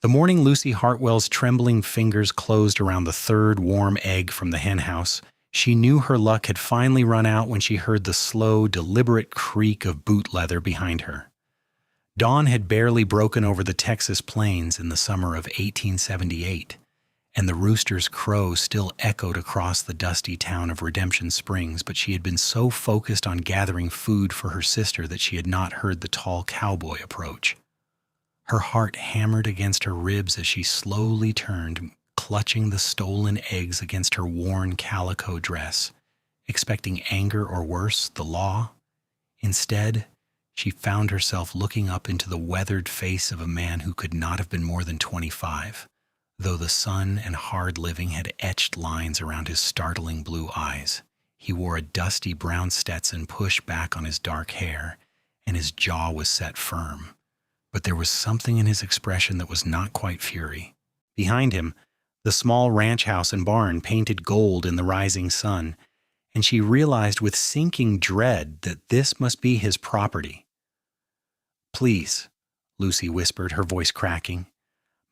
The morning Lucy Hartwell's trembling fingers closed around the third warm egg from the henhouse, she knew her luck had finally run out when she heard the slow, deliberate creak of boot leather behind her. Dawn had barely broken over the Texas plains in the summer of 1878, and the rooster's crow still echoed across the dusty town of Redemption Springs, but she had been so focused on gathering food for her sister that she had not heard the tall cowboy approach. Her heart hammered against her ribs as she slowly turned, clutching the stolen eggs against her worn calico dress, expecting anger or worse, the law. Instead, she found herself looking up into the weathered face of a man who could not have been more than 25, though the sun and hard living had etched lines around his startling blue eyes. He wore a dusty brown Stetson pushed back on his dark hair, and his jaw was set firm. But there was something in his expression that was not quite fury. Behind him, the small ranch house and barn painted gold in the rising sun, and she realized with sinking dread that this must be his property. "Please," Lucy whispered, her voice cracking.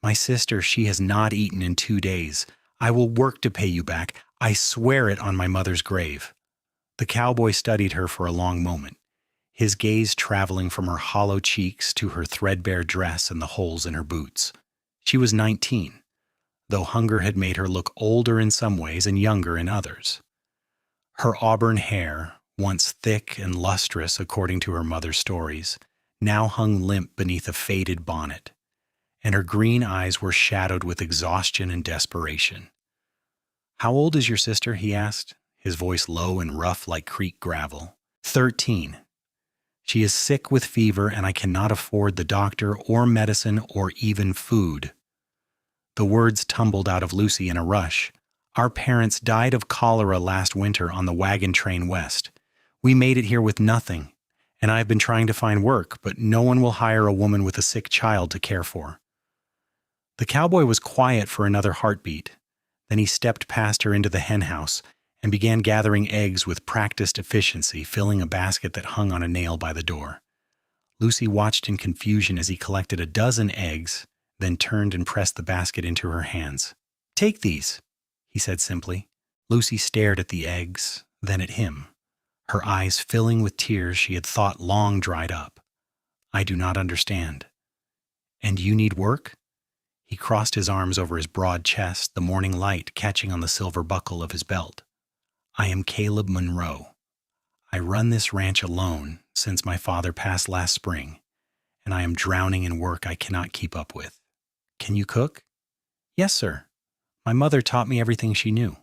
"My sister, she has not eaten in 2 days. I will work to pay you back. I swear it on my mother's grave." The cowboy studied her for a long moment, his gaze traveling from her hollow cheeks to her threadbare dress and the holes in her boots. She was 19, though hunger had made her look older in some ways and younger in others. Her auburn hair, once thick and lustrous according to her mother's stories, now hung limp beneath a faded bonnet, and her green eyes were shadowed with exhaustion and desperation. "How old is your sister?" he asked, his voice low and rough like creek gravel. 13. "She is sick with fever, and I cannot afford the doctor or medicine or even food." The words tumbled out of Lucy in a rush. "Our parents died of cholera last winter on the wagon train west. We made it here with nothing, and I have been trying to find work, but no one will hire a woman with a sick child to care for." The cowboy was quiet for another heartbeat. Then he stepped past her into the henhouse and began gathering eggs with practiced efficiency, filling a basket that hung on a nail by the door. Lucy watched in confusion as he collected a dozen eggs, then turned and pressed the basket into her hands. "Take these," he said simply. Lucy stared at the eggs, then at him, her eyes filling with tears she had thought long dried up. "I do not understand." "And you need work?" He crossed his arms over his broad chest, the morning light catching on the silver buckle of his belt. "I am Caleb Monroe. I run this ranch alone since my father passed last spring, and I am drowning in work I cannot keep up with. Can you cook?" "Yes, sir. My mother taught me everything she knew."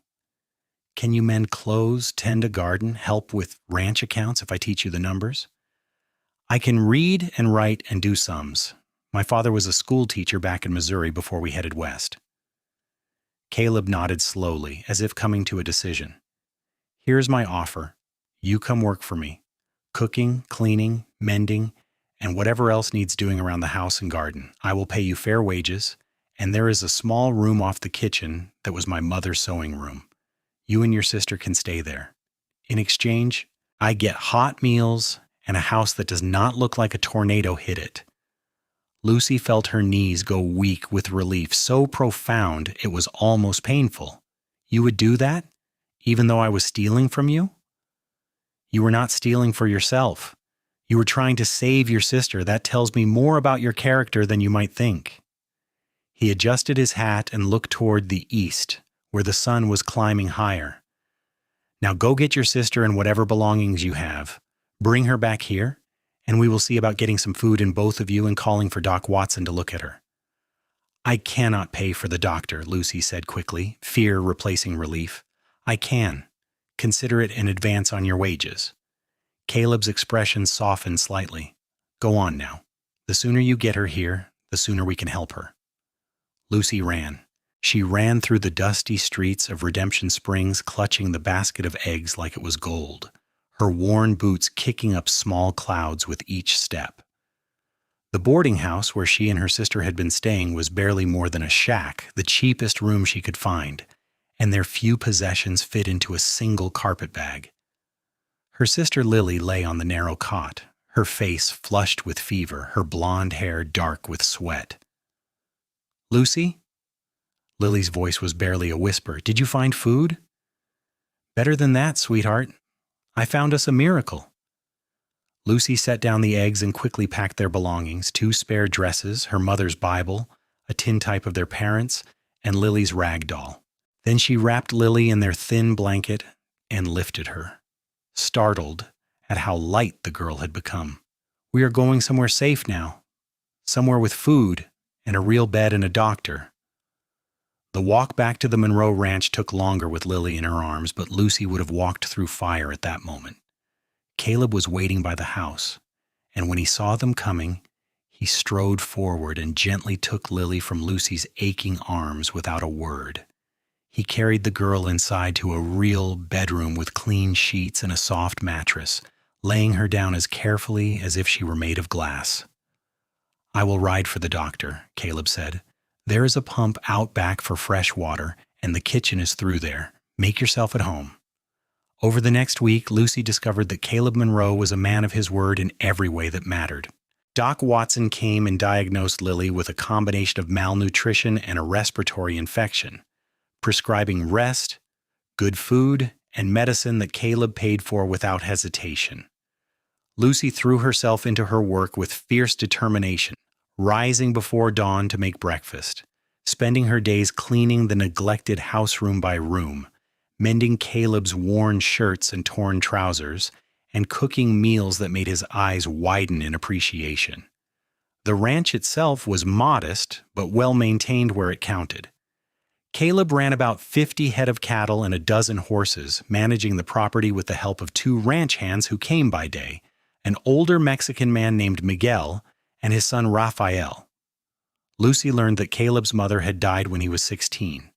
"Can you mend clothes, tend a garden, help with ranch accounts if I teach you the numbers?" "I can read and write and do sums. My father was a school teacher back in Missouri before we headed west." Caleb nodded slowly, as if coming to a decision. "Here's my offer. You come work for me. Cooking, cleaning, mending, and whatever else needs doing around the house and garden. I will pay you fair wages, and there is a small room off the kitchen that was my mother's sewing room. You and your sister can stay there. In exchange, I get hot meals and a house that does not look like a tornado hit it." Lucy felt her knees go weak with relief so profound it was almost painful. "You would do that, even though I was stealing from you?" "You were not stealing for yourself. You were trying to save your sister. That tells me more about your character than you might think." He adjusted his hat and looked toward the east, where the sun was climbing higher. "Now go get your sister and whatever belongings you have. Bring her back here, and we will see about getting some food in both of you and calling for Doc Watson to look at her." "I cannot pay for the doctor," Lucy said quickly, fear replacing relief. "I can. Consider it an advance on your wages." Caleb's expression softened slightly. "Go on now. The sooner you get her here, the sooner we can help her." Lucy ran. She ran through the dusty streets of Redemption Springs, clutching the basket of eggs like it was gold, her worn boots kicking up small clouds with each step. The boarding house where she and her sister had been staying was barely more than a shack, the cheapest room she could find, and their few possessions fit into a single carpet bag. Her sister Lily lay on the narrow cot, her face flushed with fever, her blonde hair dark with sweat. Lucy? Lily's voice was barely a whisper. Did you find food? Better than that, sweetheart. I found us a miracle. Lucy set down the eggs and quickly packed their belongings, 2 spare dresses, her mother's Bible, a tintype of their parents, and Lily's rag doll. Then she wrapped Lily in their thin blanket and lifted her, startled at how light the girl had become. We are going somewhere safe now, somewhere with food and a real bed and a doctor. The walk back to the Monroe Ranch took longer with Lily in her arms, but Lucy would have walked through fire at that moment. Caleb was waiting by the house, and when he saw them coming, he strode forward and gently took Lily from Lucy's aching arms without a word. He carried the girl inside to a real bedroom with clean sheets and a soft mattress, laying her down as carefully as if she were made of glass. I will ride for the doctor, Caleb said. There is a pump out back for fresh water, and the kitchen is through there. Make yourself at home. Over the next week, Lucy discovered that Caleb Monroe was a man of his word in every way that mattered. Doc Watson came and diagnosed Lily with a combination of malnutrition and a respiratory infection, prescribing rest, good food, and medicine that Caleb paid for without hesitation. Lucy threw herself into her work with fierce determination, rising before dawn to make breakfast, spending her days cleaning the neglected house room by room, mending Caleb's worn shirts and torn trousers, and cooking meals that made his eyes widen in appreciation. The ranch itself was modest, but well-maintained where it counted. Caleb ran about 50 head of cattle and a dozen horses, managing the property with the help of 2 ranch hands who came by day, an older Mexican man named Miguel and his son Rafael. Lucy learned that Caleb's mother had died when he was 16,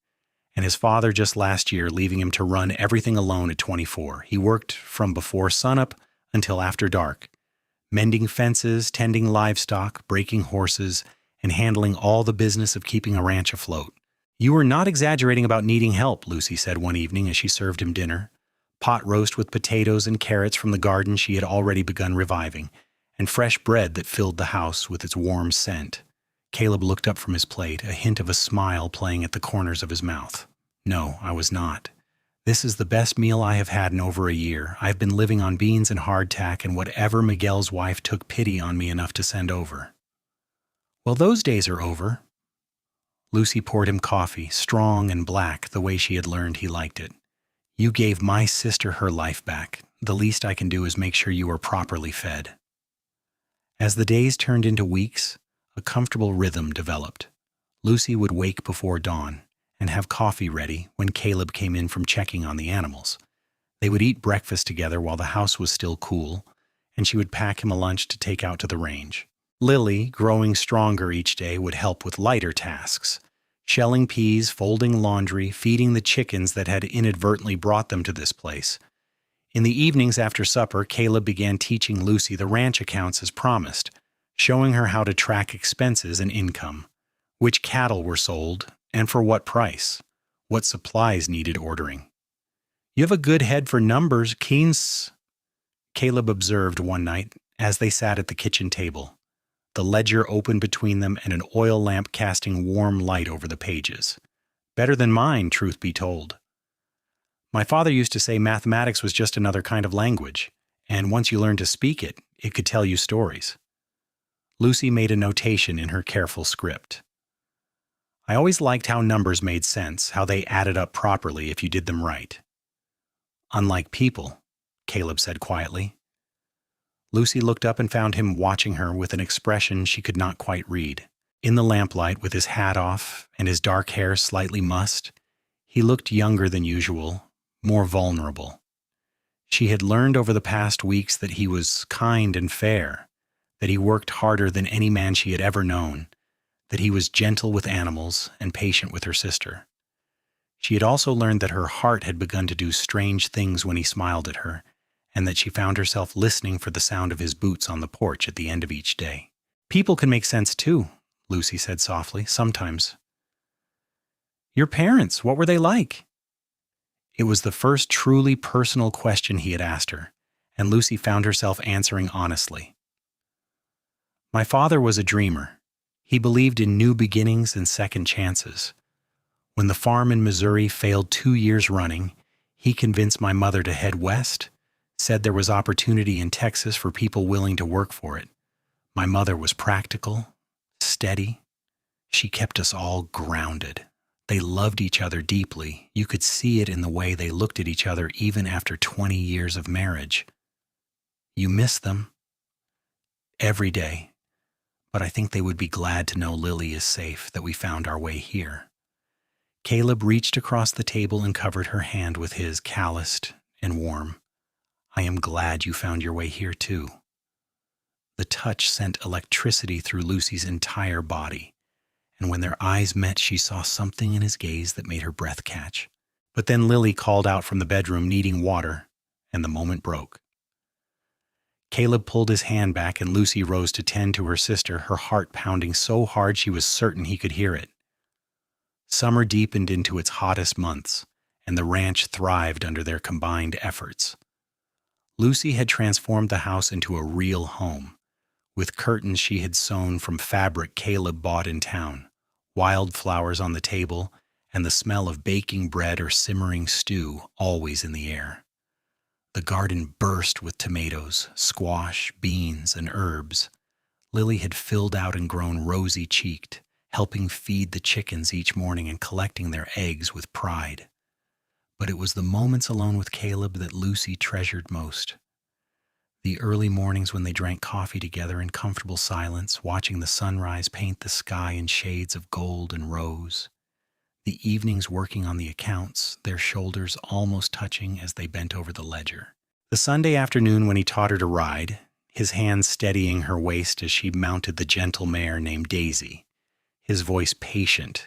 and his father just last year, leaving him to run everything alone at 24. He worked from before sunup until after dark, mending fences, tending livestock, breaking horses, and handling all the business of keeping a ranch afloat. You were not exaggerating about needing help, Lucy said one evening as she served him dinner. Pot roast with potatoes and carrots from the garden she had already begun reviving, and fresh bread that filled the house with its warm scent. Caleb looked up from his plate, a hint of a smile playing at the corners of his mouth. No, I was not. This is the best meal I have had in over a year. I've been living on beans and hardtack and whatever Miguel's wife took pity on me enough to send over. Well, those days are over. Lucy poured him coffee, strong and black, the way she had learned he liked it. You gave my sister her life back. The least I can do is make sure you are properly fed. As the days turned into weeks, a comfortable rhythm developed. Lucy would wake before dawn and have coffee ready when Caleb came in from checking on the animals. They would eat breakfast together while the house was still cool, and she would pack him a lunch to take out to the range. Lily, growing stronger each day, would help with lighter tasks, shelling peas, folding laundry, feeding the chickens that had inadvertently brought them to this place. In the evenings after supper, Caleb began teaching Lucy the ranch accounts as promised, showing her how to track expenses and income, which cattle were sold, and for what price, what supplies needed ordering. You have a good head for numbers, Keynes, Caleb observed one night as they sat at the kitchen table, the ledger open between them and an oil lamp casting warm light over the pages. Better than mine, truth be told. My father used to say mathematics was just another kind of language, and once you learned to speak it, it could tell you stories. Lucy made a notation in her careful script. I always liked how numbers made sense, how they added up properly if you did them right. Unlike people, Caleb said quietly. Lucy looked up and found him watching her with an expression she could not quite read. In the lamplight, with his hat off and his dark hair slightly mussed, he looked younger than usual, more vulnerable. She had learned over the past weeks that he was kind and fair, that he worked harder than any man she had ever known, that he was gentle with animals and patient with her sister. She had also learned that her heart had begun to do strange things when he smiled at her, and that she found herself listening for the sound of his boots on the porch at the end of each day. People can make sense too, Lucy said softly, sometimes. Your parents, what were they like? It was the first truly personal question he had asked her, and Lucy found herself answering honestly. My father was a dreamer. He believed in new beginnings and second chances. When the farm in Missouri failed 2 years running, he convinced my mother to head west, said there was opportunity in Texas for people willing to work for it. My mother was practical, steady. She kept us all grounded. They loved each other deeply. You could see it in the way they looked at each other even after 20 years of marriage. You miss them every day, but I think they would be glad to know Lily is safe, that we found our way here. Caleb reached across the table and covered her hand with his, calloused and warm. I am glad you found your way here too. The touch sent electricity through Lucy's entire body, and when their eyes met, she saw something in his gaze that made her breath catch. But then Lily called out from the bedroom needing water, and the moment broke. Caleb pulled his hand back and Lucy rose to tend to her sister, her heart pounding so hard she was certain he could hear it. Summer deepened into its hottest months, and the ranch thrived under their combined efforts. Lucy had transformed the house into a real home, with curtains she had sewn from fabric Caleb bought in town, wildflowers on the table, and the smell of baking bread or simmering stew always in the air. The garden burst with tomatoes, squash, beans, and herbs. Lily had filled out and grown rosy-cheeked, helping feed the chickens each morning and collecting their eggs with pride. But it was the moments alone with Caleb that Lucy treasured most. The early mornings when they drank coffee together in comfortable silence, watching the sunrise paint the sky in shades of gold and rose. The evenings working on the accounts, their shoulders almost touching as they bent over the ledger. The Sunday afternoon when he taught her to ride, his hands steadying her waist as she mounted the gentle mare named Daisy, his voice patient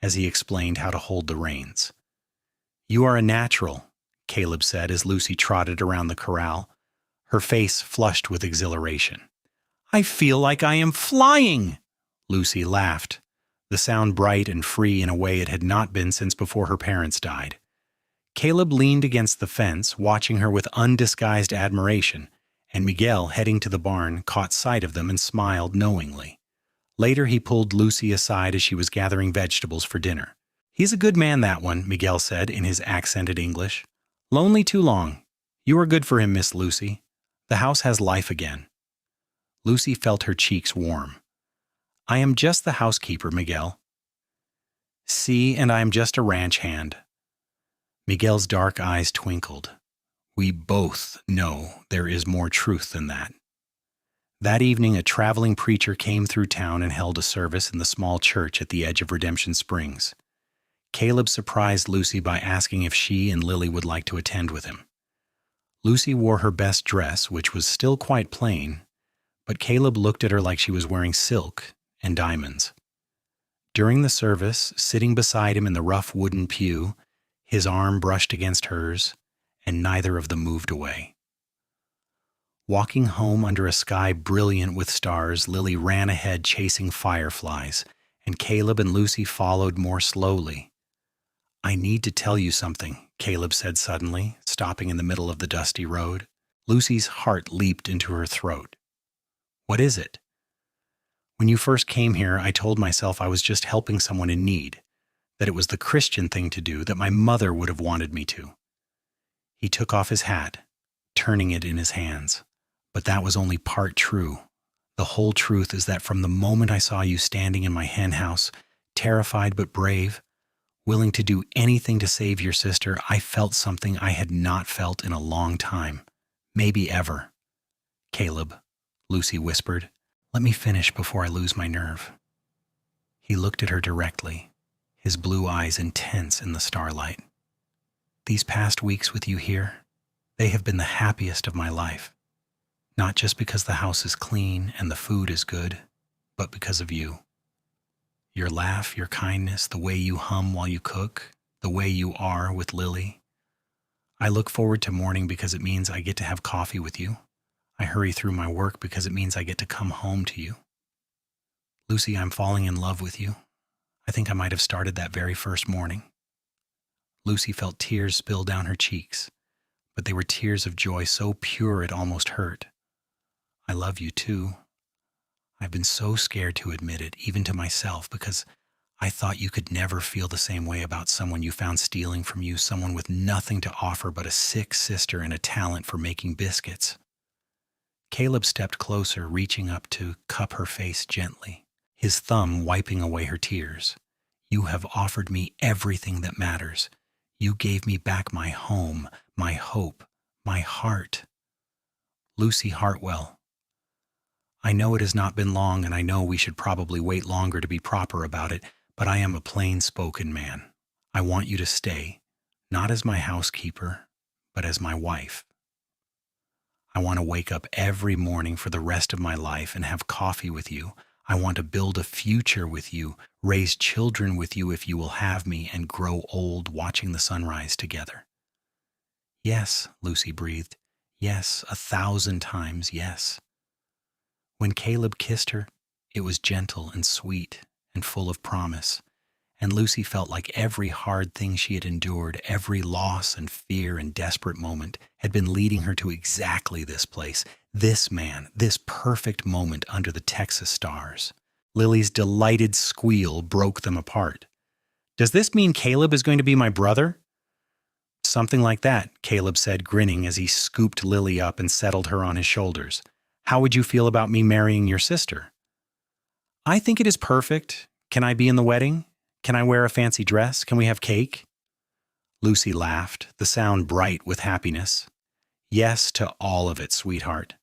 as he explained how to hold the reins. You are a natural, Caleb said as Lucy trotted around the corral, her face flushed with exhilaration. I feel like I am flying, Lucy laughed, the sound bright and free in a way it had not been since before her parents died. Caleb leaned against the fence, watching her with undisguised admiration, and Miguel, heading to the barn, caught sight of them and smiled knowingly. Later, he pulled Lucy aside as she was gathering vegetables for dinner. He's a good man, that one, Miguel said in his accented English. Lonely too long. You are good for him, Miss Lucy. The house has life again. Lucy felt her cheeks warm. I am just the housekeeper, Miguel. See, and I am just a ranch hand. Miguel's dark eyes twinkled. We both know there is more truth than that. That evening, a traveling preacher came through town and held a service in the small church at the edge of Redemption Springs. Caleb surprised Lucy by asking if she and Lily would like to attend with him. Lucy wore her best dress, which was still quite plain, but Caleb looked at her like she was wearing silk and diamonds. During the service, sitting beside him in the rough wooden pew, his arm brushed against hers, and neither of them moved away. Walking home under a sky brilliant with stars, Lily ran ahead chasing fireflies, and Caleb and Lucy followed more slowly. I need to tell you something, Caleb said suddenly, stopping in the middle of the dusty road. Lucy's heart leaped into her throat. What is it? When you first came here, I told myself I was just helping someone in need, that it was the Christian thing to do, that my mother would have wanted me to. He took off his hat, turning it in his hands. But that was only part true. The whole truth is that from the moment I saw you standing in my hen house, terrified but brave, willing to do anything to save your sister, I felt something I had not felt in a long time, maybe ever. Caleb, Lucy whispered, let me finish before I lose my nerve. He looked at her directly, his blue eyes intense in the starlight. These past weeks with you here, they have been the happiest of my life. Not just because the house is clean and the food is good, but because of you. Your laugh, your kindness, the way you hum while you cook, the way you are with Lily. I look forward to morning because it means I get to have coffee with you. I hurry through my work because it means I get to come home to you. Lucy, I'm falling in love with you. I think I might have started that very first morning. Lucy felt tears spill down her cheeks, but they were tears of joy so pure it almost hurt. I love you too. I've been so scared to admit it, even to myself, because I thought you could never feel the same way about someone you found stealing from you, someone with nothing to offer but a sick sister and a talent for making biscuits." Caleb stepped closer, reaching up to cup her face gently, his thumb wiping away her tears. "You have offered me everything that matters. You gave me back my home, my hope, my heart." Lucy Hartwell, I know it has not been long, and I know we should probably wait longer to be proper about it, but I am a plain-spoken man. I want you to stay, not as my housekeeper, but as my wife. I want to wake up every morning for the rest of my life and have coffee with you. I want to build a future with you, raise children with you if you will have me, and grow old watching the sunrise together. "Yes," Lucy breathed. "Yes, 1,000 times yes." When Caleb kissed her, it was gentle and sweet and full of promise, and Lucy felt like every hard thing she had endured, every loss and fear and desperate moment, had been leading her to exactly this place, this man, this perfect moment under the Texas stars. Lily's delighted squeal broke them apart. "Does this mean Caleb is going to be my brother?" "Something like that," Caleb said, grinning as he scooped Lily up and settled her on his shoulders. "How would you feel about me marrying your sister?" "I think it is perfect. Can I be in the wedding? Can I wear a fancy dress? Can we have cake?" Lucy laughed, the sound bright with happiness. "Yes to all of it, sweetheart."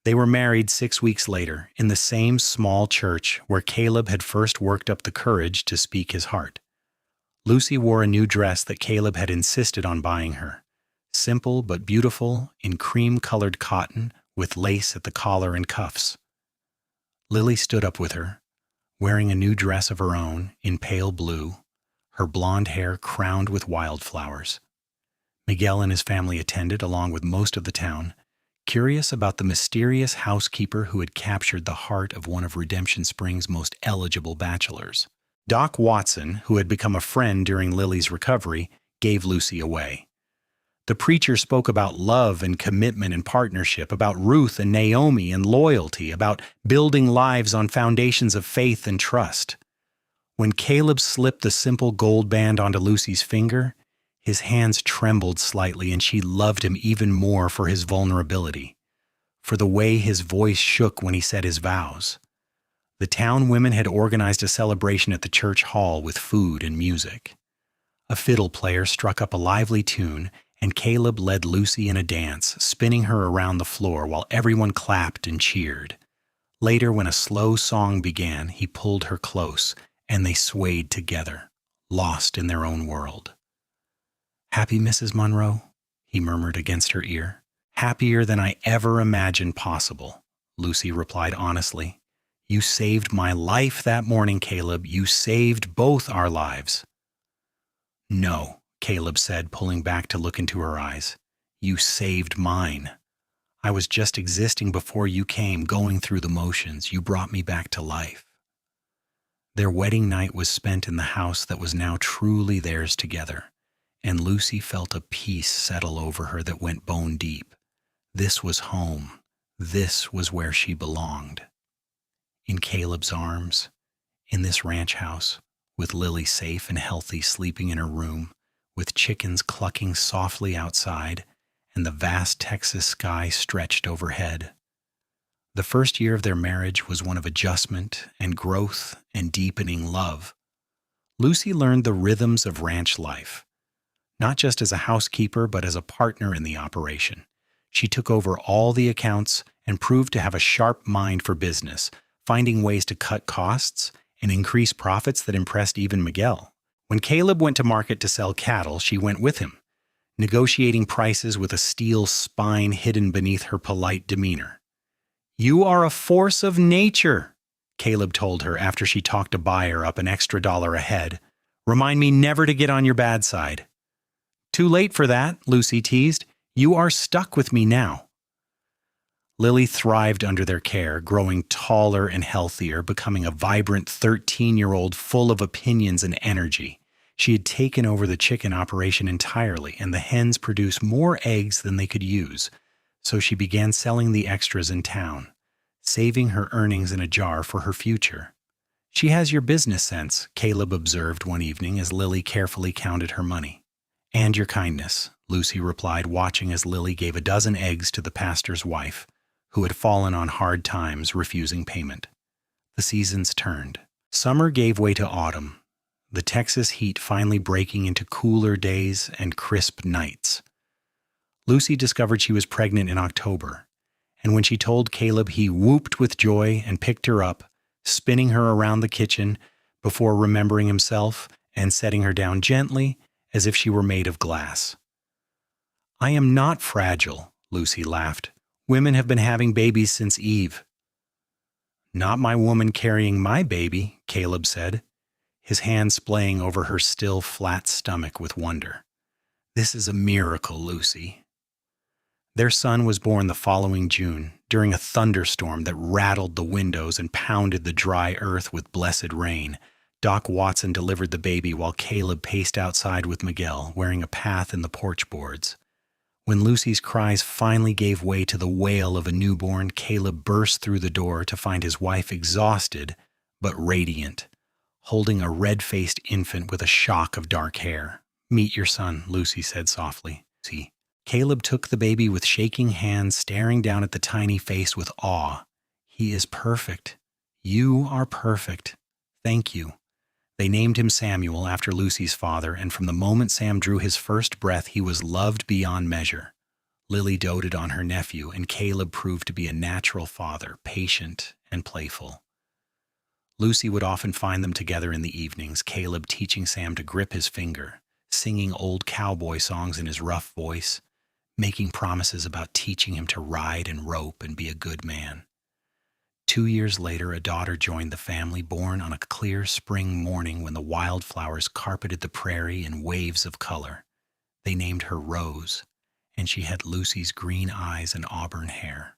They were married 6 weeks later in the same small church where Caleb had first worked up the courage to speak his heart. Lucy wore a new dress that Caleb had insisted on buying her. Simple but beautiful, in cream-colored cotton with lace at the collar and cuffs. Lily stood up with her, wearing a new dress of her own in pale blue, her blonde hair crowned with wildflowers. Miguel and his family attended, along with most of the town, curious about the mysterious housekeeper who had captured the heart of one of Redemption Springs' most eligible bachelors. Doc Watson, who had become a friend during Lily's recovery, gave Lucy away. The preacher spoke about love and commitment and partnership, about Ruth and Naomi and loyalty, about building lives on foundations of faith and trust. When Caleb slipped the simple gold band onto Lucy's finger, his hands trembled slightly, and she loved him even more for his vulnerability, for the way his voice shook when he said his vows. The town women had organized a celebration at the church hall with food and music. A fiddle player struck up a lively tune, and Caleb led Lucy in a dance, spinning her around the floor while everyone clapped and cheered. Later, when a slow song began, he pulled her close, and they swayed together, lost in their own world. "Happy, Mrs. Monroe?" he murmured against her ear. "Happier than I ever imagined possible," Lucy replied honestly. "You saved my life that morning, Caleb. You saved both our lives." "No," Caleb said, pulling back to look into her eyes. "You saved mine. I was just existing before you came, going through the motions. You brought me back to life." Their wedding night was spent in the house that was now truly theirs together, and Lucy felt a peace settle over her that went bone deep. This was home. This was where she belonged. In Caleb's arms, in this ranch house, with Lily safe and healthy sleeping in her room, with chickens clucking softly outside, and the vast Texas sky stretched overhead. The first year of their marriage was one of adjustment and growth and deepening love. Lucy learned the rhythms of ranch life, not just as a housekeeper but as a partner in the operation. She took over all the accounts and proved to have a sharp mind for business, finding ways to cut costs and increase profits that impressed even Miguel. When Caleb went to market to sell cattle, she went with him, negotiating prices with a steel spine hidden beneath her polite demeanor. "You are a force of nature," Caleb told her after she talked a buyer up an extra $1 a head. "Remind me never to get on your bad side." "Too late for that," Lucy teased. "You are stuck with me now." Lily thrived under their care, growing taller and healthier, becoming a vibrant 13-year-old full of opinions and energy. She had taken over the chicken operation entirely, and the hens produced more eggs than they could use, so she began selling the extras in town, saving her earnings in a jar for her future. She has your business sense, Caleb observed one evening as Lily carefully counted her money. And your kindness, Lucy replied, watching as Lily gave a dozen eggs to the pastor's wife, who had fallen on hard times refusing payment. The seasons turned. Summer gave way to autumn, the Texas heat finally breaking into cooler days and crisp nights. Lucy discovered she was pregnant in October, and when she told Caleb, he whooped with joy and picked her up, spinning her around the kitchen before remembering himself and setting her down gently as if she were made of glass. "I am not fragile," Lucy laughed. "Women have been having babies since Eve." "Not my woman carrying my baby," Caleb said, his hand splaying over her still flat stomach with wonder. "This is a miracle, Lucy." Their son was born the following June, during a thunderstorm that rattled the windows and pounded the dry earth with blessed rain. Doc Watson delivered the baby while Caleb paced outside with Miguel, wearing a path in the porch boards. When Lucy's cries finally gave way to the wail of a newborn, Caleb burst through the door to find his wife exhausted but radiant, holding a red-faced infant with a shock of dark hair. "Meet your son," Lucy said softly. "See." Caleb took the baby with shaking hands, staring down at the tiny face with awe. "He is perfect. You are perfect. Thank you." They named him Samuel after Lucy's father, and from the moment Sam drew his first breath, he was loved beyond measure. Lily doted on her nephew, and Caleb proved to be a natural father, patient and playful. Lucy would often find them together in the evenings, Caleb teaching Sam to grip his finger, singing old cowboy songs in his rough voice, making promises about teaching him to ride and rope and be a good man. 2 years later, a daughter joined the family, born on a clear spring morning when the wildflowers carpeted the prairie in waves of color. They named her Rose, and she had Lucy's green eyes and auburn hair.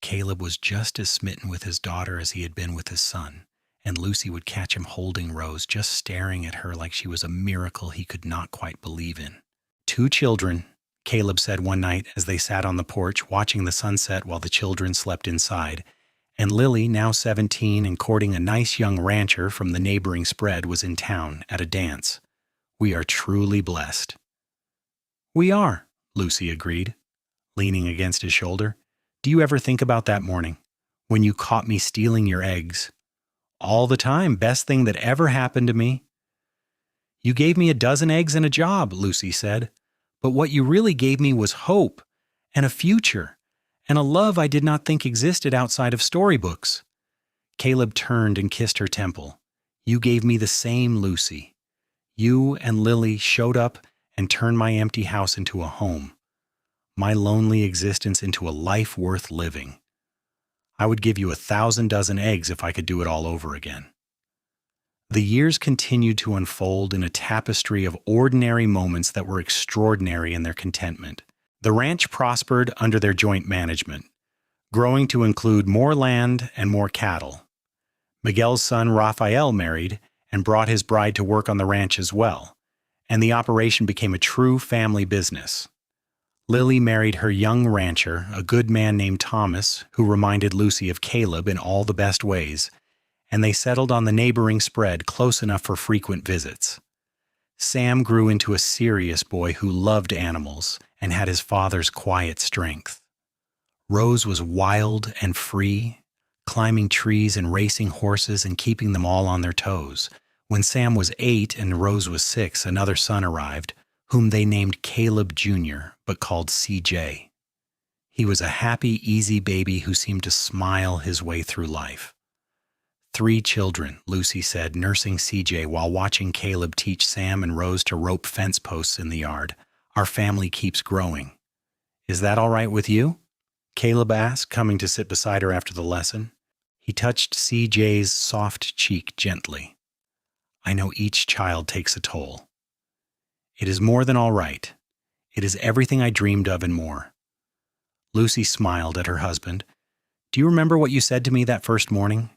Caleb was just as smitten with his daughter as he had been with his son, and Lucy would catch him holding Rose, just staring at her like she was a miracle he could not quite believe in. "2 children," Caleb said one night as they sat on the porch watching the sunset while the children slept inside, and Lily, now 17 and courting a nice young rancher from the neighboring spread, was in town at a dance. "We are truly blessed." "We are," Lucy agreed, leaning against his shoulder. "Do you ever think about that morning, when you caught me stealing your eggs?" "All the time. Best thing that ever happened to me." "You gave me a dozen eggs and a job," Lucy said. "But what you really gave me was hope, and a future, and a love I did not think existed outside of storybooks." Caleb turned and kissed her temple. "You gave me the same, Lucy. You and Lily showed up and turned my empty house into a home, my lonely existence into a life worth living. I would give you 1,000 dozen eggs if I could do it all over again." The years continued to unfold in a tapestry of ordinary moments that were extraordinary in their contentment. The ranch prospered under their joint management, growing to include more land and more cattle. Miguel's son Rafael married and brought his bride to work on the ranch as well, and the operation became a true family business. Lily married her young rancher, a good man named Thomas, who reminded Lucy of Caleb in all the best ways, and they settled on the neighboring spread close enough for frequent visits. Sam grew into a serious boy who loved animals and had his father's quiet strength. Rose was wild and free, climbing trees and racing horses and keeping them all on their toes. When Sam was 8 and Rose was 6, another son arrived, whom they named Caleb Jr., but called CJ. He was a happy, easy baby who seemed to smile his way through life. 3 children, Lucy said, nursing CJ while watching Caleb teach Sam and Rose to rope fence posts in the yard. "Our family keeps growing. Is that all right with you?" Caleb asked, coming to sit beside her after the lesson. He touched CJ's soft cheek gently. "I know each child takes a toll. It is more than all right. It is everything I dreamed of and more." Lucy smiled at her husband. "Do you remember what you said to me that first morning?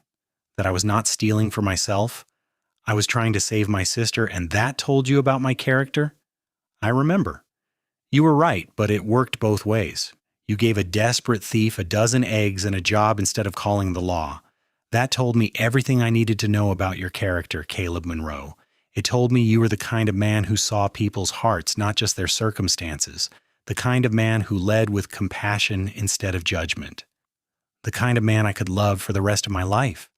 That I was not stealing for myself. I was trying to save my sister, and that told you about my character?" "I remember. You were right, but it worked both ways. You gave a desperate thief a dozen eggs and a job instead of calling the law. That told me everything I needed to know about your character, Caleb Monroe. It told me you were the kind of man who saw people's hearts, not just their circumstances. The kind of man who led with compassion instead of judgment. The kind of man I could love for the rest of my life.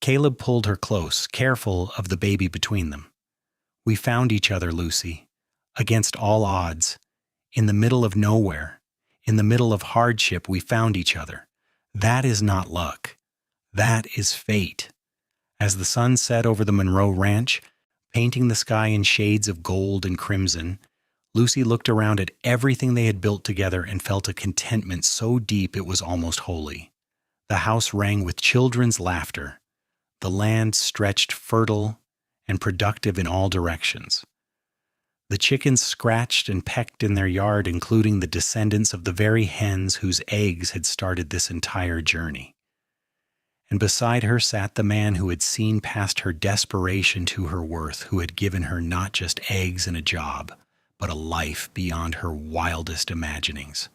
Caleb pulled her close, careful of the baby between them. We found each other, Lucy, against all odds. In the middle of nowhere, in the middle of hardship, we found each other. That is not luck. That is fate. As the sun set over the Monroe Ranch, painting the sky in shades of gold and crimson, Lucy looked around at everything they had built together and felt a contentment so deep it was almost holy. The house rang with children's laughter. The land stretched fertile and productive in all directions. The chickens scratched and pecked in their yard, including the descendants of the very hens whose eggs had started this entire journey. And beside her sat the man who had seen past her desperation to her worth, who had given her not just eggs and a job, but a life beyond her wildest imaginings.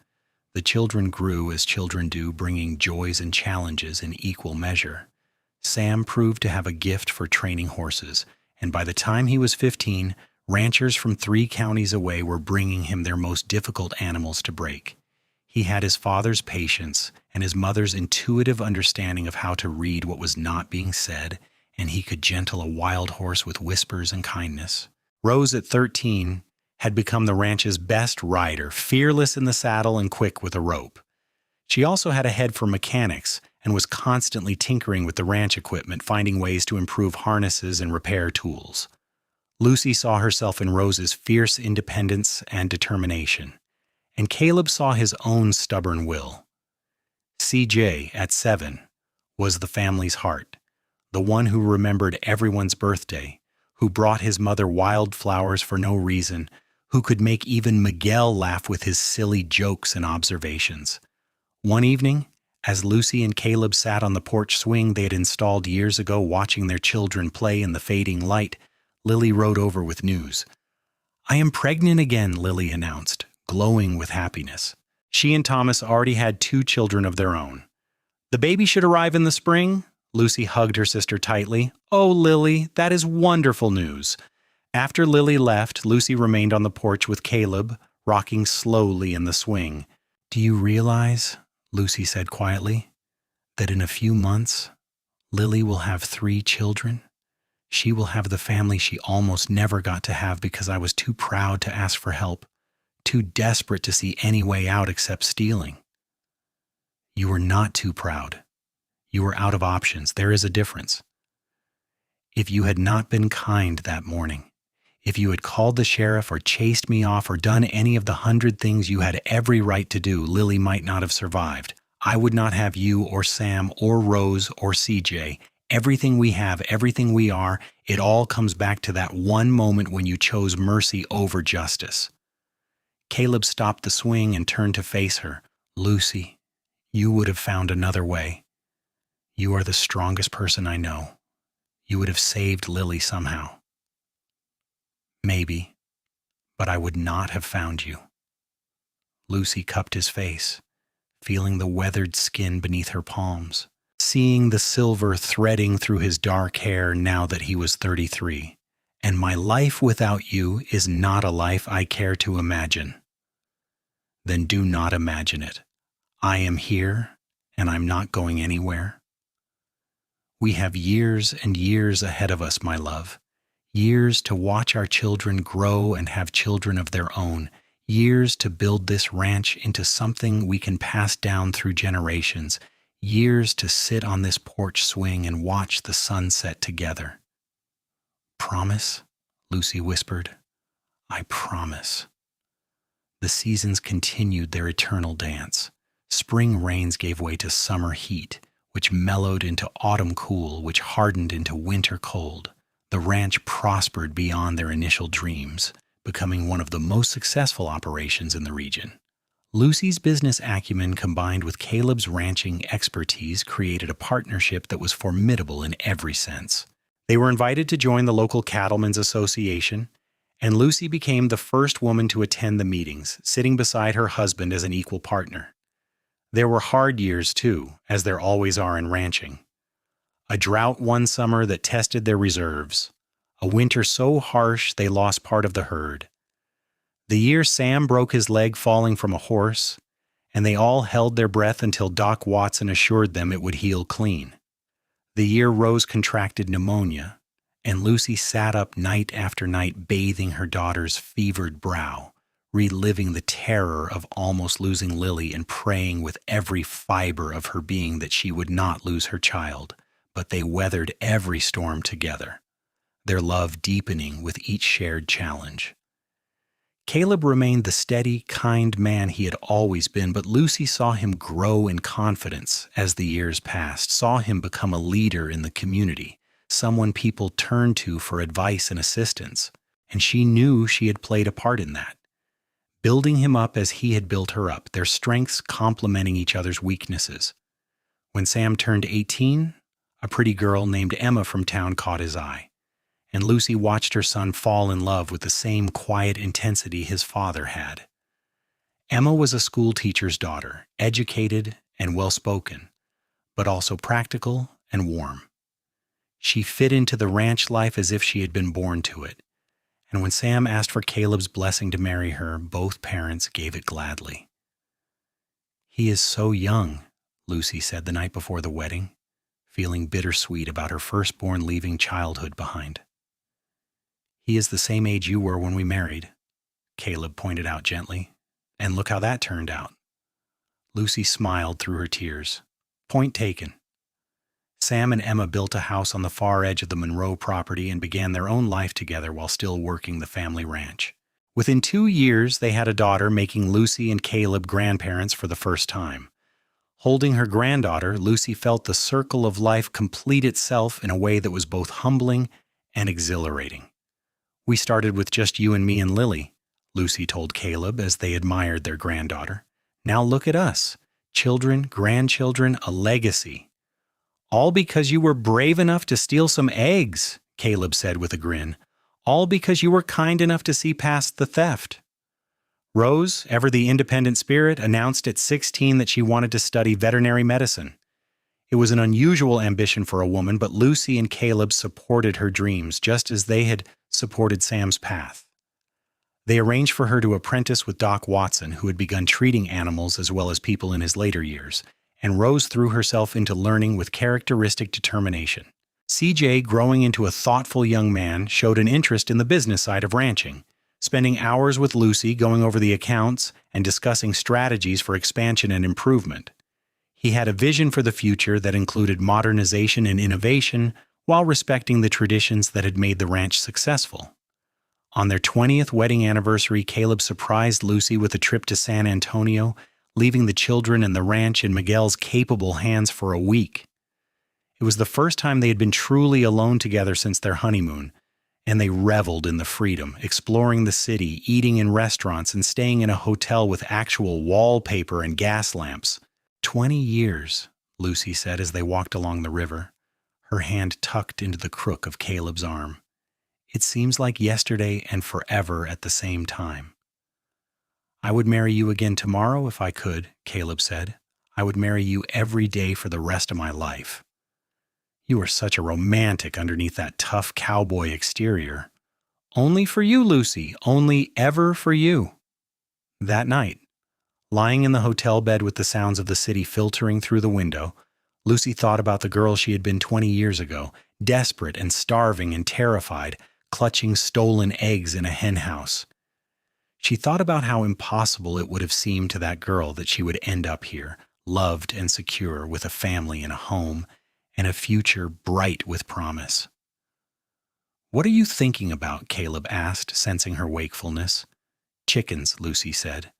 The children grew as children do, bringing joys and challenges in equal measure. Sam proved to have a gift for training horses, and by the time he was 15, ranchers from 3 counties away were bringing him their most difficult animals to break. He had his father's patience and his mother's intuitive understanding of how to read what was not being said, and he could gentle a wild horse with whispers and kindness. Rose, at 13, had become the ranch's best rider, fearless in the saddle and quick with a rope. She also had a head for mechanics and was constantly tinkering with the ranch equipment, finding ways to improve harnesses and repair tools. Lucy saw herself in Rose's fierce independence and determination, and Caleb saw his own stubborn will. CJ, at 7, was the family's heart, the one who remembered everyone's birthday, who brought his mother wildflowers for no reason, who could make even Miguel laugh with his silly jokes and observations. One evening, as Lucy and Caleb sat on the porch swing they had installed years ago watching their children play in the fading light, Lily rode over with news. "I am pregnant again," Lily announced, glowing with happiness. She and Thomas already had 2 children of their own. "The baby should arrive in the spring?" Lucy hugged her sister tightly. "Oh, Lily, that is wonderful news." After Lily left, Lucy remained on the porch with Caleb, rocking slowly in the swing. "Do you realize," Lucy said quietly, "that in a few months, Lily will have 3 children? She will have the family she almost never got to have because I was too proud to ask for help, too desperate to see any way out except stealing." "You were not too proud. You were out of options. There is a difference. If you had not been kind that morning, if you had called the sheriff or chased me off or done any of the 100 things you had every right to do, Lily might not have survived. I would not have you or Sam or Rose or CJ. Everything we have, everything we are, it all comes back to that one moment when you chose mercy over justice." Caleb stopped the swing and turned to face her. "Lucy, you would have found another way. You are the strongest person I know. You would have saved Lily somehow. Maybe, but I would not have found you." Lucy cupped his face, feeling the weathered skin beneath her palms, seeing the silver threading through his dark hair now that he was 33. "And my life without you is not a life I care to imagine." "Then do not imagine it. I am here, and I'm not going anywhere. We have years and years ahead of us, my love. Years to watch our children grow and have children of their own. Years to build this ranch into something we can pass down through generations. Years to sit on this porch swing and watch the sun set together." "Promise?" Lucy whispered. "I promise." The seasons continued their eternal dance. Spring rains gave way to summer heat, which mellowed into autumn cool, which hardened into winter cold. The ranch prospered beyond their initial dreams, becoming one of the most successful operations in the region. Lucy's business acumen combined with Caleb's ranching expertise created a partnership that was formidable in every sense. They were invited to join the local Cattlemen's Association, and Lucy became the first woman to attend the meetings, sitting beside her husband as an equal partner. There were hard years, too, as there always are in ranching. A drought one summer that tested their reserves. A winter so harsh they lost part of the herd. The year Sam broke his leg falling from a horse, and they all held their breath until Doc Watson assured them it would heal clean. The year Rose contracted pneumonia, and Lucy sat up night after night bathing her daughter's fevered brow, reliving the terror of almost losing Lily and praying with every fiber of her being that she would not lose her child. But they weathered every storm together, their love deepening with each shared challenge. Caleb remained the steady, kind man he had always been, but Lucy saw him grow in confidence as the years passed, saw him become a leader in the community, someone people turned to for advice and assistance, and she knew she had played a part in that. Building him up as he had built her up, their strengths complementing each other's weaknesses. When Sam turned 18, a pretty girl named Emma from town caught his eye, and Lucy watched her son fall in love with the same quiet intensity his father had. Emma was a school teacher's daughter, educated and well-spoken, but also practical and warm. She fit into the ranch life as if she had been born to it, and when Sam asked for Caleb's blessing to marry her, both parents gave it gladly. "He is so young," Lucy said the night before the wedding, feeling bittersweet about her firstborn leaving childhood behind. "He is the same age you were when we married," Caleb pointed out gently. "And look how that turned out." Lucy smiled through her tears. Point taken. Sam and Emma built a house on the far edge of the Monroe property and began their own life together while still working the family ranch. Within 2 years, they had a daughter, making Lucy and Caleb grandparents for the first time. Holding her granddaughter, Lucy felt the circle of life complete itself in a way that was both humbling and exhilarating. "We started with just you and me and Lily," Lucy told Caleb as they admired their granddaughter. "Now look at us. Children, grandchildren, a legacy." "All because you were brave enough to steal some eggs," Caleb said with a grin. "All because you were kind enough to see past the theft." Rose, ever the independent spirit, announced at 16 that she wanted to study veterinary medicine. It was an unusual ambition for a woman, but Lucy and Caleb supported her dreams, just as they had supported Sam's path. They arranged for her to apprentice with Doc Watson, who had begun treating animals as well as people in his later years, and Rose threw herself into learning with characteristic determination. CJ, growing into a thoughtful young man, showed an interest in the business side of ranching, spending hours with Lucy going over the accounts and discussing strategies for expansion and improvement. He had a vision for the future that included modernization and innovation while respecting the traditions that had made the ranch successful. On their 20th wedding anniversary, Caleb surprised Lucy with a trip to San Antonio, leaving the children and the ranch in Miguel's capable hands for a week. It was the first time they had been truly alone together since their honeymoon, and they reveled in the freedom, exploring the city, eating in restaurants, and staying in a hotel with actual wallpaper and gas lamps. 20 years, Lucy said as they walked along the river, her hand tucked into the crook of Caleb's arm. "It seems like yesterday and forever at the same time." "I would marry you again tomorrow if I could," Caleb said. "I would marry you every day for the rest of my life." "You are such a romantic underneath that tough cowboy exterior." "Only for you, Lucy, only ever for you." That night, lying in the hotel bed with the sounds of the city filtering through the window, Lucy thought about the girl she had been 20 years ago, desperate and starving and terrified, clutching stolen eggs in a hen house. She thought about how impossible it would have seemed to that girl that she would end up here, loved and secure, with a family and a home, and a future bright with promise. "What are you thinking about?" Caleb asked, sensing her wakefulness. "Chickens," Lucy said.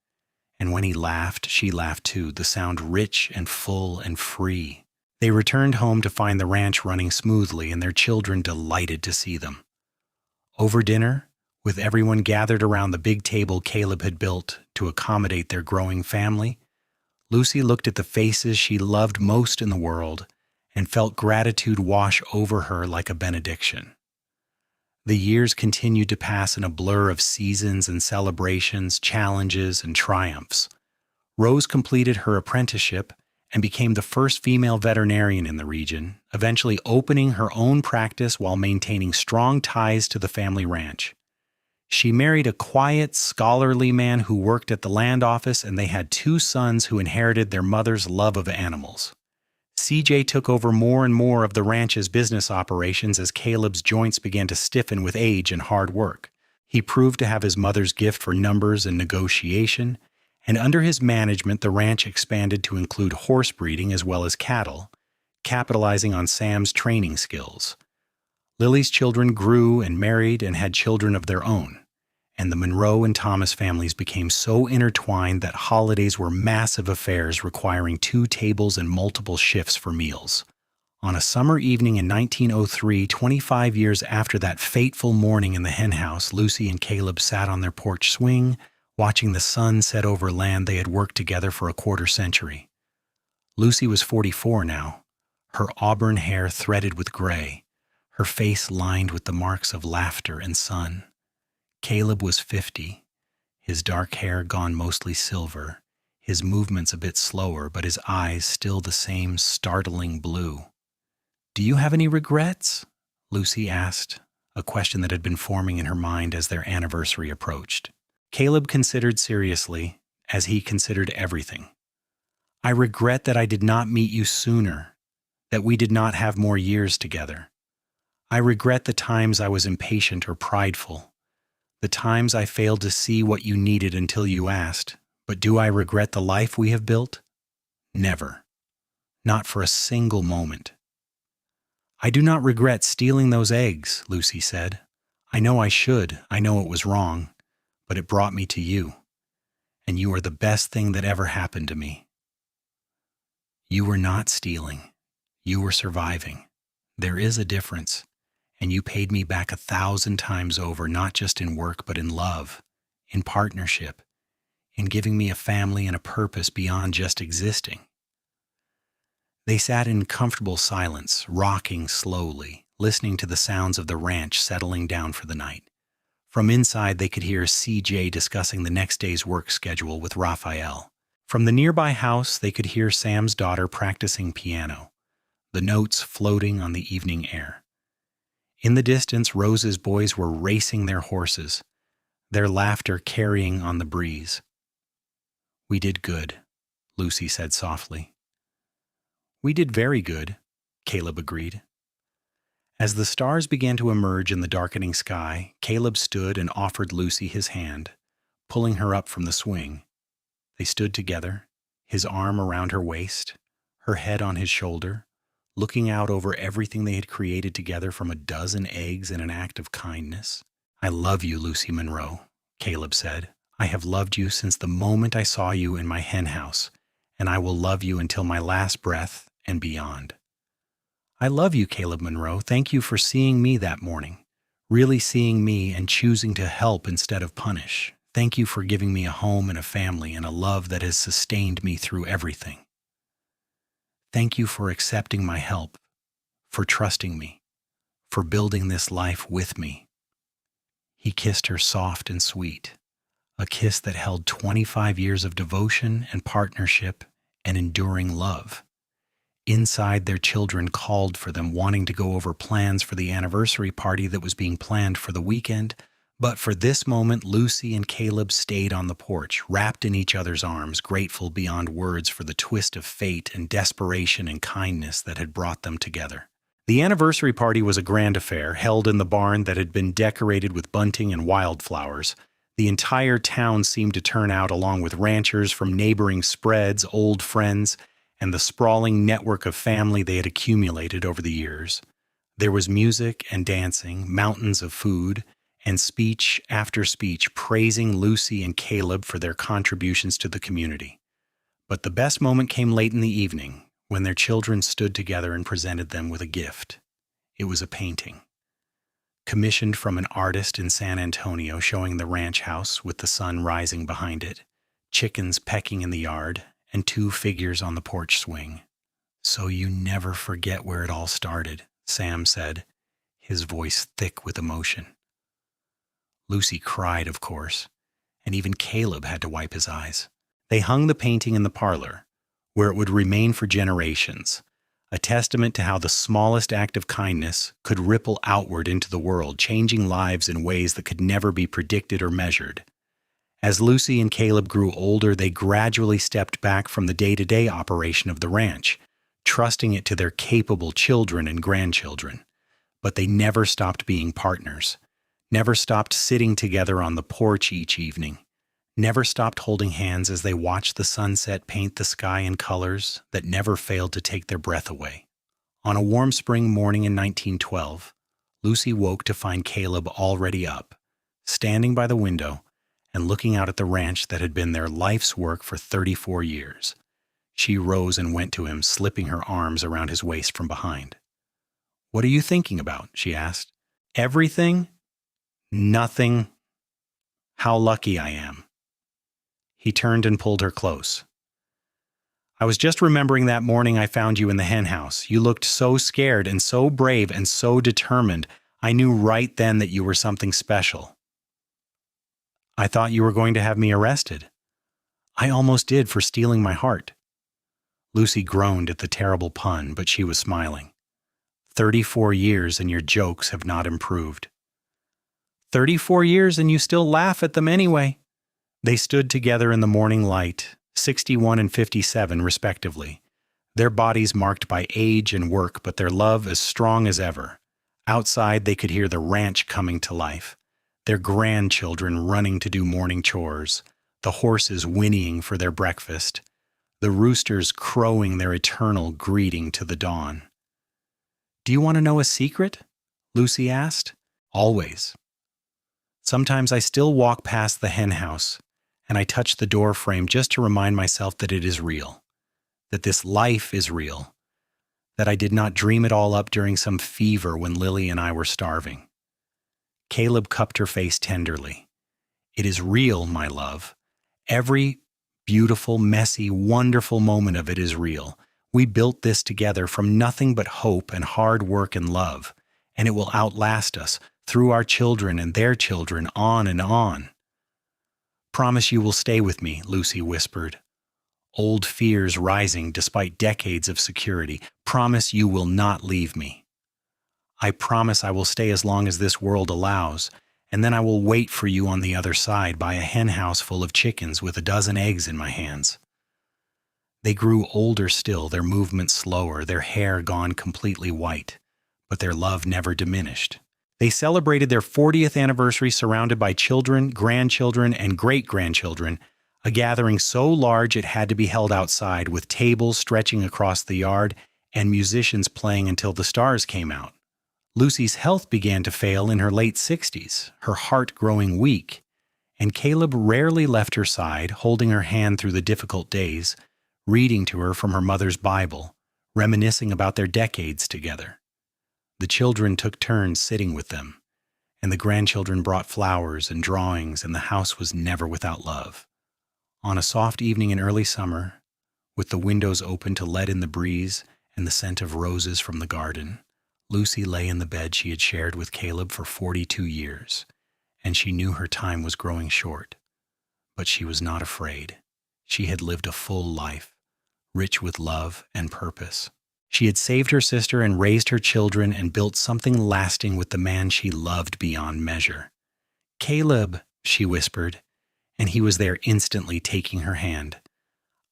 And when he laughed, she laughed too, the sound rich and full and free. They returned home to find the ranch running smoothly and their children delighted to see them. Over dinner, with everyone gathered around the big table Caleb had built to accommodate their growing family, Lucy looked at the faces she loved most in the world and felt gratitude wash over her like a benediction. The years continued to pass in a blur of seasons and celebrations, challenges and triumphs. Rose completed her apprenticeship and became the first female veterinarian in the region, eventually opening her own practice while maintaining strong ties to the family ranch. She married a quiet, scholarly man who worked at the land office, and they had two sons who inherited their mother's love of animals. CJ took over more and more of the ranch's business operations as Caleb's joints began to stiffen with age and hard work. He proved to have his mother's gift for numbers and negotiation, and under his management the ranch expanded to include horse breeding as well as cattle, capitalizing on Sam's training skills. Lily's children grew and married and had children of their own, and the Monroe and Thomas families became so intertwined that holidays were massive affairs requiring 2 tables and multiple shifts for meals. On a summer evening in 1903, 25 years after that fateful morning in the henhouse, Lucy and Caleb sat on their porch swing, watching the sun set over land they had worked together for a quarter century. Lucy was 44 now, her auburn hair threaded with gray, her face lined with the marks of laughter and sun. Caleb was 50, his dark hair gone mostly silver, his movements a bit slower, but his eyes still the same startling blue. "Do you have any regrets?" Lucy asked, a question that had been forming in her mind as their anniversary approached. Caleb considered seriously, as he considered everything. "I regret that I did not meet you sooner, that we did not have more years together. I regret the times I was impatient or prideful, the times I failed to see what you needed until you asked. But do I regret the life we have built? Never. Not for a single moment." "I do not regret stealing those eggs," Lucy said. "I know I should. I know it was wrong. But it brought me to you. And you are the best thing that ever happened to me." "You were not stealing. You were surviving. There is a difference. And you paid me back 1,000 times over, not just in work, but in love, in partnership, in giving me a family and a purpose beyond just existing." They sat in comfortable silence, rocking slowly, listening to the sounds of the ranch settling down for the night. From inside, they could hear CJ discussing the next day's work schedule with Raphael. From the nearby house, they could hear Sam's daughter practicing piano, the notes floating on the evening air. In the distance, Rose's boys were racing their horses, their laughter carrying on the breeze. "We did good," Lucy said softly. "We did very good," Caleb agreed. As the stars began to emerge in the darkening sky, Caleb stood and offered Lucy his hand, pulling her up from the swing. They stood together, his arm around her waist, her head on his shoulder, looking out over everything they had created together from a dozen eggs in an act of kindness. "I love you, Lucy Monroe," Caleb said. "I have loved you since the moment I saw you in my henhouse, and I will love you until my last breath and beyond." "I love you, Caleb Monroe. Thank you for seeing me that morning, really seeing me and choosing to help instead of punish. Thank you for giving me a home and a family and a love that has sustained me through everything. Thank you for accepting my help, for trusting me, for building this life with me." He kissed her soft and sweet, a kiss that held 25 years of devotion and partnership and enduring love. Inside, their children called for them, wanting to go over plans for the anniversary party that was being planned for the weekend. But for this moment, Lucy and Caleb stayed on the porch, wrapped in each other's arms, grateful beyond words for the twist of fate and desperation and kindness that had brought them together. The anniversary party was a grand affair, held in the barn that had been decorated with bunting and wildflowers. The entire town seemed to turn out, along with ranchers from neighboring spreads, old friends, and the sprawling network of family they had accumulated over the years. There was music and dancing, mountains of food, and speech after speech praising Lucy and Caleb for their contributions to the community. But the best moment came late in the evening, when their children stood together and presented them with a gift. It was a painting, commissioned from an artist in San Antonio, showing the ranch house with the sun rising behind it, chickens pecking in the yard, and 2 figures on the porch swing. "So you never forget where it all started," Sam said, his voice thick with emotion. Lucy cried, of course, and even Caleb had to wipe his eyes. They hung the painting in the parlor, where it would remain for generations, a testament to how the smallest act of kindness could ripple outward into the world, changing lives in ways that could never be predicted or measured. As Lucy and Caleb grew older, they gradually stepped back from the day-to-day operation of the ranch, trusting it to their capable children and grandchildren. But they never stopped being partners, never stopped sitting together on the porch each evening, never stopped holding hands as they watched the sunset paint the sky in colors that never failed to take their breath away. On a warm spring morning in 1912, Lucy woke to find Caleb already up, standing by the window and looking out at the ranch that had been their life's work for 34 years. She rose and went to him, slipping her arms around his waist from behind. "What are you thinking about?" she asked. "Everything? Nothing. How lucky I am." He turned and pulled her close. "I was just remembering that morning I found you in the hen house. You looked so scared and so brave and so determined. I knew right then that you were something special. I thought you were going to have me arrested. I almost did, for stealing my heart." Lucy groaned at the terrible pun, but she was smiling. 34 years and your jokes have not improved." 34 years and you still laugh at them anyway." They stood together in the morning light, 61 and 57 respectively, their bodies marked by age and work, but their love as strong as ever. Outside, they could hear the ranch coming to life, their grandchildren running to do morning chores, the horses whinnying for their breakfast, the roosters crowing their eternal greeting to the dawn. "Do you want to know a secret?" Lucy asked. "Always. Sometimes I still walk past the hen house, and I touch the door frame just to remind myself that it is real, that this life is real, that I did not dream it all up during some fever when Lily and I were starving." Caleb cupped her face tenderly. "It is real, my love. Every beautiful, messy, wonderful moment of it is real. We built this together from nothing but hope and hard work and love, and it will outlast us, through our children and their children, on and on." "Promise you will stay with me," Lucy whispered, old fears rising despite decades of security. "Promise you will not leave me." "I promise I will stay as long as this world allows, and then I will wait for you on the other side by a hen house full of chickens with a dozen eggs in my hands." They grew older still, their movements slower, their hair gone completely white, but their love never diminished. They celebrated their 40th anniversary surrounded by children, grandchildren, and great-grandchildren, a gathering so large it had to be held outside, with tables stretching across the yard and musicians playing until the stars came out. Lucy's health began to fail in her late 60s, her heart growing weak, and Caleb rarely left her side, holding her hand through the difficult days, reading to her from her mother's Bible, reminiscing about their decades together. The children took turns sitting with them, and the grandchildren brought flowers and drawings, and the house was never without love. On a soft evening in early summer, with the windows open to let in the breeze and the scent of roses from the garden, Lucy lay in the bed she had shared with Caleb for 42 years, and she knew her time was growing short. But she was not afraid. She had lived a full life, rich with love and purpose. She had saved her sister and raised her children and built something lasting with the man she loved beyond measure. "Caleb," she whispered, and he was there instantly, taking her hand.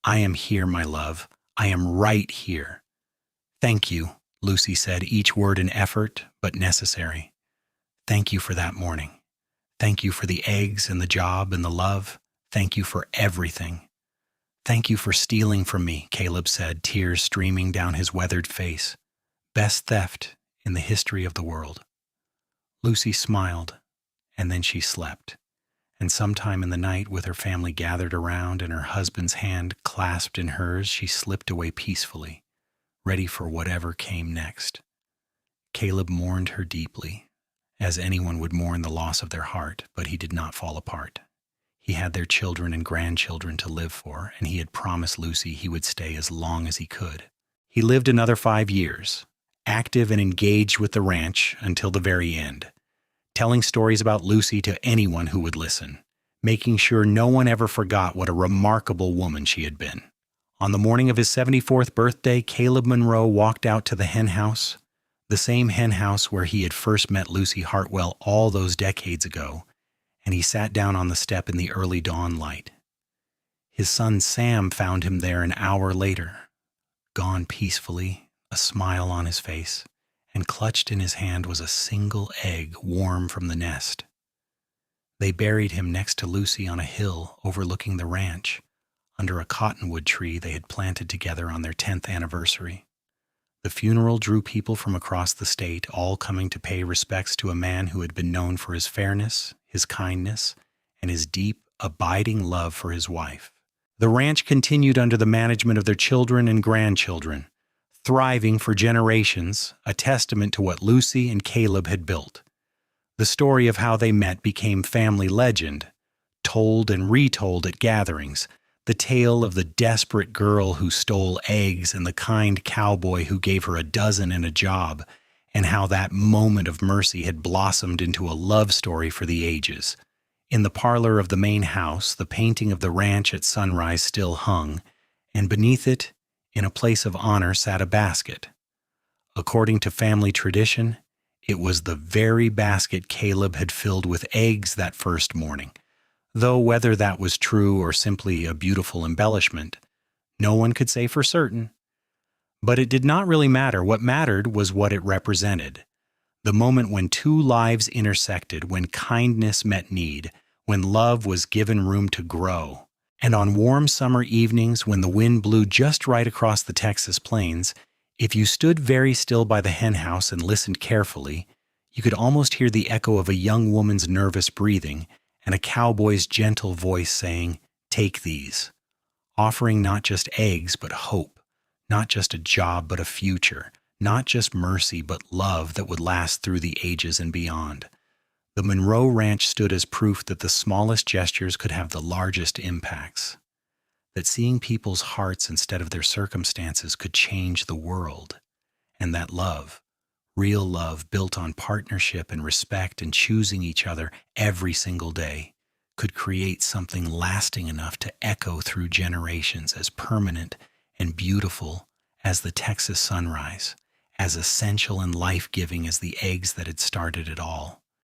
"I am here, my love. I am right here." "Thank you," Lucy said, each word an effort, but necessary. "Thank you for that morning. Thank you for the eggs and the job and the love. Thank you for everything." "Thank you for stealing from me," Caleb said, tears streaming down his weathered face. "Best theft in the history of the world." Lucy smiled, and then she slept. And sometime in the night, with her family gathered around and her husband's hand clasped in hers, she slipped away peacefully, ready for whatever came next. Caleb mourned her deeply, as anyone would mourn the loss of their heart, but he did not fall apart. He had their children and grandchildren to live for, and he had promised Lucy he would stay as long as he could. He lived another 5 years, active and engaged with the ranch until the very end, telling stories about Lucy to anyone who would listen, making sure no one ever forgot what a remarkable woman she had been. On the morning of his 74th birthday, Caleb Monroe walked out to the hen house, the same hen house where he had first met Lucy Hartwell all those decades ago, and he sat down on the step in the early dawn light. His son Sam found him there an hour later, gone peacefully, a smile on his face, and clutched in his hand was a single egg warm from the nest. They buried him next to Lucy on a hill overlooking the ranch, under a cottonwood tree they had planted together on their 10th anniversary. The funeral drew people from across the state, all coming to pay respects to a man who had been known for his fairness, his kindness, and his deep, abiding love for his wife. The ranch continued under the management of their children and grandchildren, thriving for generations, a testament to what Lucy and Caleb had built. The story of how they met became family legend, told and retold at gatherings, the tale of the desperate girl who stole eggs and the kind cowboy who gave her a dozen and a job, and how that moment of mercy had blossomed into a love story for the ages. In the parlor of the main house, the painting of the ranch at sunrise still hung, and beneath it, in a place of honor, sat a basket. According to family tradition, it was the very basket Caleb had filled with eggs that first morning, though whether that was true or simply a beautiful embellishment, no one could say for certain. But it did not really matter. What mattered was what it represented. The moment when two lives intersected, when kindness met need, when love was given room to grow. And on warm summer evenings, when the wind blew just right across the Texas plains, if you stood very still by the hen house and listened carefully, you could almost hear the echo of a young woman's nervous breathing and a cowboy's gentle voice saying, "Take these," offering not just eggs but hope, not just a job but a future, not just mercy but love that would last through the ages and beyond. The Monroe Ranch stood as proof that the smallest gestures could have the largest impacts, that seeing people's hearts instead of their circumstances could change the world, and that love, real love built on partnership and respect and choosing each other every single day, could create something lasting enough to echo through generations, as permanent and beautiful as the Texas sunrise, as essential and life-giving as the eggs that had started it all.